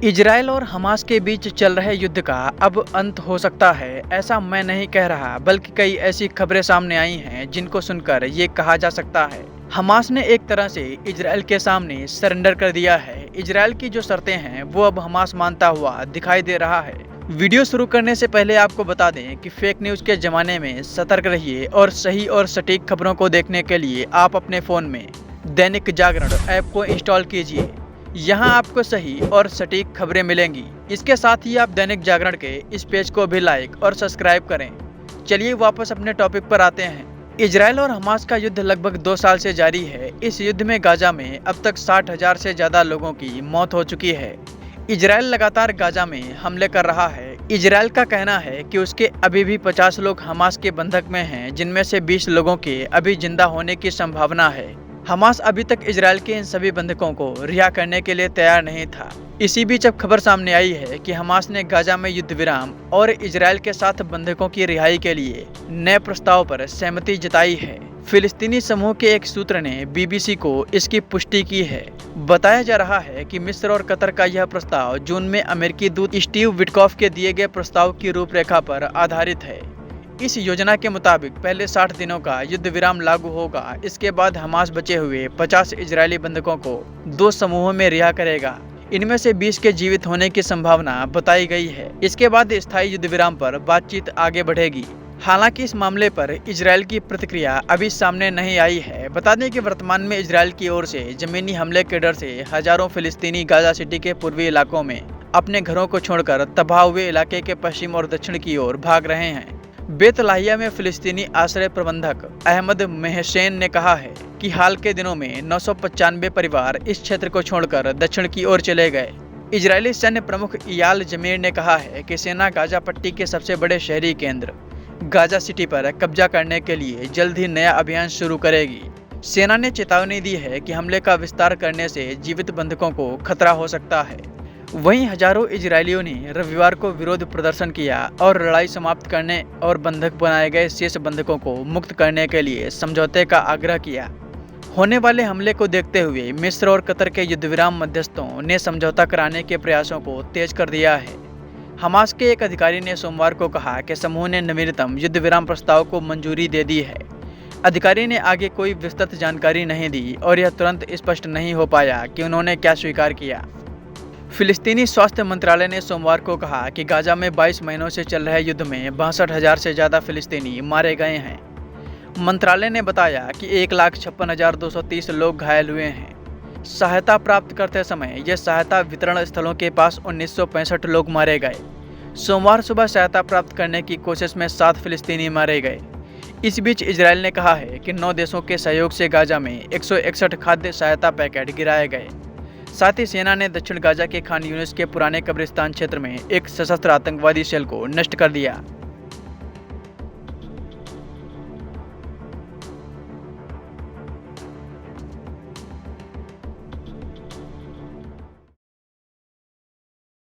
Israel और Hamas के बीच चल रहे युद्ध का अब अंत हो सकता है, ऐसा मैं नहीं कह रहा, बल्कि कई ऐसी खबरें सामने आई हैं जिनको सुनकर ये कहा जा सकता है हमास ने एक तरह से इजरायल के सामने सरेंडर कर दिया है। इजरायल की जो शर्तें हैं वो अब हमास मानता हुआ दिखाई दे रहा है। वीडियो शुरू करने से पहले आपको बता दें कि फेक न्यूज के जमाने में सतर्क रहिए और सही और सटीक खबरों को देखने के लिए आप अपने फोन में दैनिक जागरण ऐप को इंस्टॉल कीजिए। यहाँ आपको सही और सटीक खबरें मिलेंगी। इसके साथ ही आप दैनिक जागरण के इस पेज को भी लाइक और सब्सक्राइब करें। चलिए वापस अपने टॉपिक पर आते हैं। इजरायल और हमास का युद्ध लगभग 2 साल से जारी है। इस युद्ध में गाजा में अब तक 60,000 से ज्यादा लोगों की मौत हो चुकी है। इजरायल लगातार गाजा में हमले कर रहा है। इजरायल का कहना है कि उसके अभी भी 50 लोग हमास के बंधक में हैं, जिनमें से 20 लोगों के अभी जिंदा होने की संभावना है। हमास अभी तक इजरायल के इन सभी बंधकों को रिहा करने के लिए तैयार नहीं था। इसी बीच अब खबर सामने आई है कि हमास ने गाजा में युद्ध विराम और इजरायल के साथ बंधकों की रिहाई के लिए नए प्रस्ताव पर सहमति जताई है। फिलिस्तीनी समूह के एक सूत्र ने बीबीसी को इसकी पुष्टि की है। बताया जा रहा है कि मिस्र और कतर का यह प्रस्ताव जून में अमेरिकी दूत स्टीव विटकॉफ के दिए गए प्रस्ताव की रूपरेखा पर आधारित है। इस योजना के मुताबिक पहले 60 दिनों का युद्ध विराम लागू होगा। इसके बाद हमास बचे हुए 50 इजरायली बंधकों को 2 समूहों में रिहा करेगा। इनमें से 20 के जीवित होने की संभावना बताई गई है। इसके बाद स्थायी युद्ध विराम पर बातचीत आगे बढ़ेगी। हालांकि इस मामले पर इजरायल की प्रतिक्रिया अभी सामने नहीं आई है। बता दें कि वर्तमान में इजरायल की ओर से जमीनी हमले के डर से हजारों फिलिस्तीनी गाजा सिटी के पूर्वी इलाकों में अपने घरों को छोड़कर तबाह हुए इलाके के पश्चिम और दक्षिण की ओर भाग रहे हैं। बेतलाहिया में फिलिस्तीनी आश्रय प्रबंधक अहमद मेहसेन ने कहा है कि हाल के दिनों में 995 परिवार इस क्षेत्र को छोड़कर दक्षिण की ओर चले गए। इजरायली सैन्य प्रमुख इयाल जमीर ने कहा है कि सेना गाजा पट्टी के सबसे बड़े शहरी केंद्र गाजा सिटी पर कब्जा करने के लिए जल्द ही नया अभियान शुरू करेगी। सेना ने चेतावनी दी है कि हमले का विस्तार करने से जीवित बंधकों को खतरा हो सकता है। वहीं हजारों इजरायलियों ने रविवार को विरोध प्रदर्शन किया और लड़ाई समाप्त करने और बंधक बनाए गए शेष बंधकों को मुक्त करने के लिए समझौते का आग्रह किया। होने वाले हमले को देखते हुए मिस्र और कतर के युद्ध विराम मध्यस्थों ने समझौता कराने के प्रयासों को तेज कर दिया है। हमास के एक अधिकारी ने सोमवार को कहा कि समूह ने नवीनतम युद्ध विराम प्रस्ताव को मंजूरी दे दी है। अधिकारी ने आगे कोई विस्तृत जानकारी नहीं दी और यह तुरंत स्पष्ट नहीं हो पाया कि उन्होंने क्या स्वीकार किया। फिलिस्तीनी स्वास्थ्य मंत्रालय ने सोमवार को कहा कि गाजा में 22 महीनों से चल रहे युद्ध में 62,000 से ज़्यादा फिलिस्तीनी मारे गए हैं। मंत्रालय ने बताया कि 1,56,230 लोग घायल हुए हैं। सहायता प्राप्त करते समय यह सहायता वितरण स्थलों के पास 1965 लोग मारे गए। सोमवार सुबह सहायता प्राप्त करने की कोशिश में 7 फिलिस्तीनी मारे गए। इस बीच इजरायल ने कहा है कि 9 देशों के सहयोग से गाजा में 161 खाद्य सहायता पैकेट गिराए गए। साथ ही सेना ने दक्षिण गाजा के खान यूनिस के पुराने कब्रिस्तान क्षेत्र में एक सशस्त्र आतंकवादी सेल को नष्ट कर दिया।